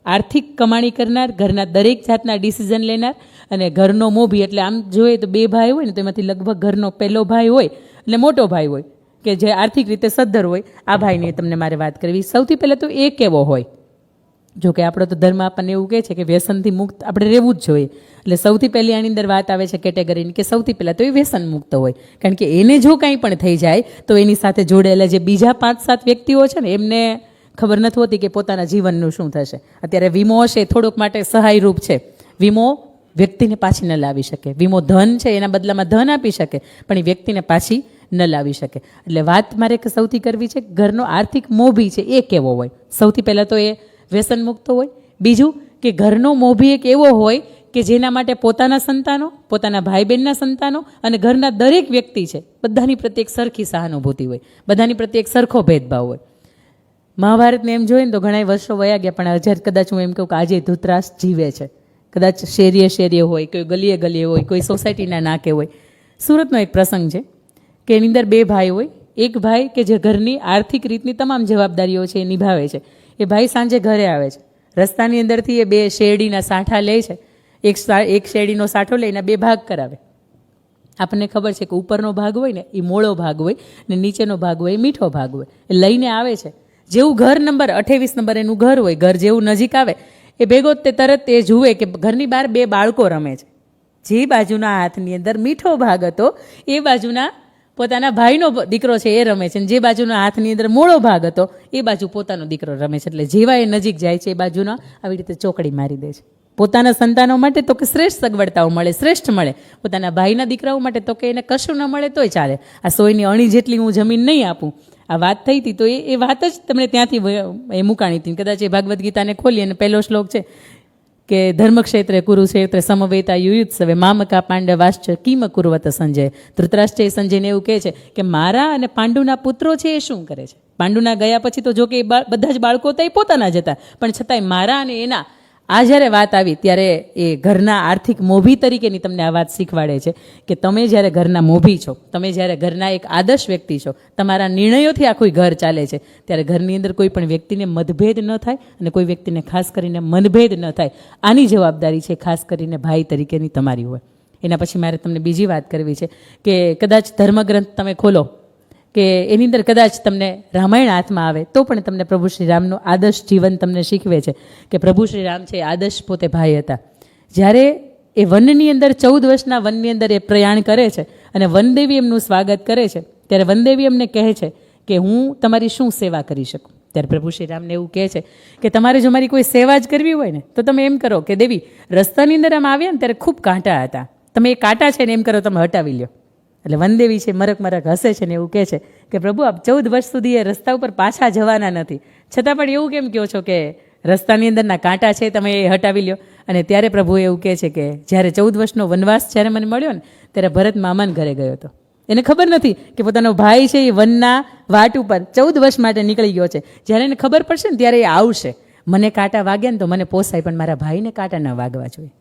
આર્થિક કમાણી કરનાર, ઘરના દરેક જાતના ડિસિઝન લેનાર અને ઘરનો મોભી. એટલે આમ જોઈએ તો બે ભાઈ હોય ને તો એમાંથી લગભગ ઘરનો પહેલો ભાઈ હોય એટલે મોટો ભાઈ હોય કે જે આર્થિક રીતે સદ્ધર હોય. આ ભાઈની તમને મારે વાત કરવી. સૌથી પહેલાં તો એ કેવો હોય? જો કે આપણો તો ધર્મ આપણને એવું કહે છે કે વ્યસનથી મુક્ત આપણે રહેવું જ જોઈએ. એટલે સૌથી પહેલી આની અંદર વાત આવે છે કેટેગરીની કે સૌથી પહેલાં તો એ વ્યસન મુક્ત હોય. કારણ કે એને જો કાંઈ પણ થઈ જાય તો એની સાથે જોડાયેલા જે બીજા 5-7 વ્યક્તિઓ છે ને એમને ખબર નથી હોતી કે પોતાના જીવનનું શું થશે. અત્યારે વીમો હશે થોડોક માટે સહાયરૂપ છે. વીમો વ્યક્તિને પાછી ન લાવી શકે. વીમો ધન છે, એના બદલામાં ધન આપી શકે, પણ એ વ્યક્તિને પાછી ન લાવી શકે. એટલે વાત મારે સૌથી કરવી છે ઘરનો આર્થિક મોભી છે એ કેવો હોય. સૌથી પહેલાં તો એ વ્યસન મુક્ત હોય. બીજું કે ઘરનો મોભી એક એવો હોય કે જેના માટે પોતાના સંતાનો, પોતાના ભાઈ બહેનના સંતાનો અને ઘરના દરેક વ્યક્તિ છે બધાની પ્રત્યે એક સરખી સહાનુભૂતિ હોય, બધાની પ્રત્યે એક સરખો ભેદભાવ હોય. મહાભારતને એમ જોઈએ ને તો ઘણા વર્ષો વયા ગયા, પણ હજાર કદાચ હું એમ કહું કે આજે ધૃતરાષ્ટ્ર જીવે છે. કદાચ શેરીએ હોય, કોઈ ગલીએ હોય, કોઈ સોસાયટીના નાકે હોય. સુરતનો એક પ્રસંગ છે કે એની અંદર 2 ભાઈ હોય. એક ભાઈ કે જે ઘરની આર્થિક રીતની તમામ જવાબદારીઓ છે એ નિભાવે છે. એ ભાઈ સાંજે ઘરે આવે છે. રસ્તાની અંદરથી એ 2 શેરડીના સાંઠા લે છે. એક શેરડીનો સાંઠો લઈને 2 ભાગ કરાવે. આપણને ખબર છે કે ઉપરનો ભાગ હોય ને એ મોળો ભાગ હોય ને નીચેનો ભાગ હોય એ મીઠો ભાગ હોય. એ લઈને આવે છે. જેવું ઘર નંબર 28 નંબર એનું ઘર હોય, ઘર જેવું નજીક આવે એ ભેગો તે તરત એ જુએ કે ઘરની બહાર 2 બાળકો રમે છે. જે બાજુના હાથની અંદર મીઠો ભાગ હતો એ બાજુના પોતાના ભાઈનો દીકરો છે એ રમે છે, અને જે બાજુના હાથની અંદર મોળો ભાગ હતો એ બાજુ પોતાનો દીકરો રમે છે. એટલે જેવા એ નજીક જાય છે એ બાજુના આવી રીતે ચોકડી મારી દે છે. પોતાના સંતાનો માટે તો કે શ્રેષ્ઠ સગવડતાઓ મળે, શ્રેષ્ઠ મળે. પોતાના ભાઈના દીકરાઓ માટે તો કે એને કશું ન મળે તોય ચાલે. આ 100ની અણી જેટલી હું જમીન નહીં આપું. આ વાત થઈ હતી તો એ વાત જ તમને ત્યાંથી એ મુકાણી હતી. કદાચ એ ભાગવદ્ ગીતાને ખોલી અને પહેલો શ્લોક છે કે ધર્મક્ષેત્રે કુરુક્ષેત્રે સમવેતા યુયુત્સવે મામકા પાંડવાશ્ચ કિમ કુર્વત સંજય. ધૃતરાષ્ટ્ર સંજયને એવું કહે છે કે મારા અને પાંડુના પુત્રો છે એ શું કરે છે. પાંડુના ગયા પછી તો જો કે બધા જ બાળકો હતા એ પોતાના જ હતા, પણ છતાંય મારા અને એના આ જ્યારે વાત આવી ત્યારે એ ઘરના આર્થિક મોભી તરીકેની તમને આ વાત શીખવાડે છે કે તમે જ્યારે ઘરના મોભી છો, તમે જ્યારે ઘરના એક આદર્શ વ્યક્તિ છો, તમારા નિર્ણયોથી આખું ઘર ચાલે છે, ત્યારે ઘરની અંદર કોઈ પણ વ્યક્તિને મતભેદ ન થાય અને કોઈ વ્યક્તિને ખાસ કરીને મનભેદ ન થાય. આની જવાબદારી છે ખાસ કરીને ભાઈ તરીકેની તમારી હોય. એના પછી મારે તમને બીજી વાત કરવી છે કે કદાચ ધર્મગ્રંથ તમે ખોલો કે એની અંદર કદાચ તમને રામાયણ હાથમાં આવે તો પણ તમને પ્રભુ શ્રી રામનો આદર્શ જીવન તમને શીખવે છે કે પ્રભુ શ્રી રામ છે આદર્શ પોતે ભાઈ હતા. જ્યારે એ વનની અંદર 14 વર્ષના વનની અંદર એ પ્રયાણ કરે છે અને વનદેવી એમનું સ્વાગત કરે છે, ત્યારે વનદેવી એમને કહે છે કે હું તમારી શું સેવા કરી શકું. ત્યારે પ્રભુ શ્રી રામને એવું કહે છે કે તમારે જો મારી કોઈ સેવા જ કરવી હોય ને તો તમે એમ કરો કે દેવી, રસ્તાની અંદર આમ આવ્યા ને ત્યારે ખૂબ કાંટા હતા, તમે એ કાંટા છે ને એમ કરો તમે હટાવી લ્યો. એટલે વનદેવી છે મરક હસે છે ને એવું કહે છે કે પ્રભુ આપ 14 વર્ષ સુધી એ રસ્તા ઉપર પાછા જવાના નથી, છતાં પણ એવું કેમ કહો છો કે રસ્તાની અંદરના કાંટા છે તમે એ હટાવી લ્યો. અને ત્યારે પ્રભુ એવું કહે છે કે જ્યારે 14 વર્ષનો વનવાસ જ્યારે મને મળ્યો ને ત્યારે ભરત મામાને ઘરે ગયો હતો. એને ખબર નથી કે પોતાનો ભાઈ છે એ વનના વાટ ઉપર 14 વર્ષ માટે નીકળી ગયો છે. જ્યારે એને ખબર પડશે ને ત્યારે એ આવશે. મને કાંટા વાગ્યા ને તો મને પોસાય, પણ મારા ભાઈને કાંટા ન વાગવા જોઈએ.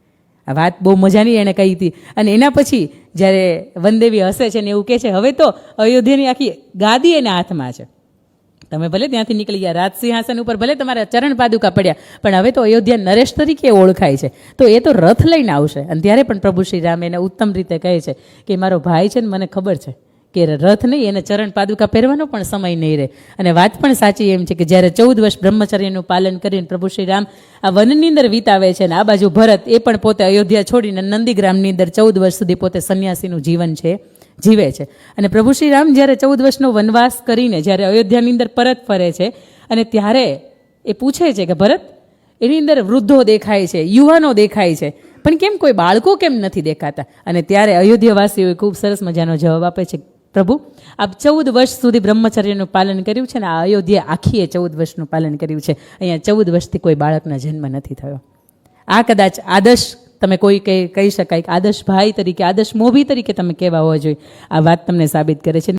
આ વાત બહુ મજાની એણે કહી હતી. અને એના પછી જ્યારે વનદેવી હસે છે ને એવું કહે છે હવે તો અયોધ્યાની આખી ગાદી એના હાથમાં છે. તમે ભલે ત્યાંથી નીકળી ગયા, રાજ સિંહાસન ઉપર ભલે તમારા ચરણ પાદુકા પડ્યા, પણ હવે તો અયોધ્યા નરેશ તરીકે ઓળખાય છે. તો એ તો રથ લઈને આવશે. અને ત્યારે પણ પ્રભુ શ્રી રામ એને ઉત્તમ રીતે કહે છે કે મારો ભાઈ છે ને મને ખબર છે કે રથ નહીં, એને ચરણ પાદુકા પહેરવાનો પણ સમય નહીં રહે. અને વાત પણ સાચી એમ છે કે જ્યારે 14 વર્ષ બ્રહ્મચર્યનું પાલન કરીને પ્રભુ શ્રી રામ આ વનની અંદર વિતાવે છે ને આ બાજુ ભરત એ પણ પોતે અયોધ્યા છોડીને નંદીગ્રામની અંદર 14 વર્ષ સુધી પોતે સંન્યાસીનું જીવન છે જીવે છે. અને પ્રભુ શ્રી રામ જ્યારે 14 વર્ષનો વનવાસ કરીને જ્યારે અયોધ્યાની અંદર પરત ફરે છે અને ત્યારે એ પૂછે છે કે ભરત, એની અંદર વૃદ્ધો દેખાય છે, યુવાનો દેખાય છે, પણ કેમ કોઈ બાળકો કેમ નથી દેખાતા? અને ત્યારે અયોધ્યાવાસીઓએ ખૂબ સરસ મજાનો જવાબ આપે છે, પ્રભુ આપ 14 વર્ષ સુધી બ્રહ્મચર્યનું પાલન કર્યું છે ને આ અયોધ્યા આખીએ 14 વર્ષનું પાલન કર્યું છે, અહીંયા 14 વર્ષથી કોઈ બાળકના જન્મ નથી થયો. આ કદાચ આદર્શ તમે કોઈ કહી શકાય કે આદર્શ ભાઈ તરીકે, આદર્શ મોભી તરીકે તમે કહેવા હોવા જોઈએ. આ વાત તમને સાબિત કરે છે.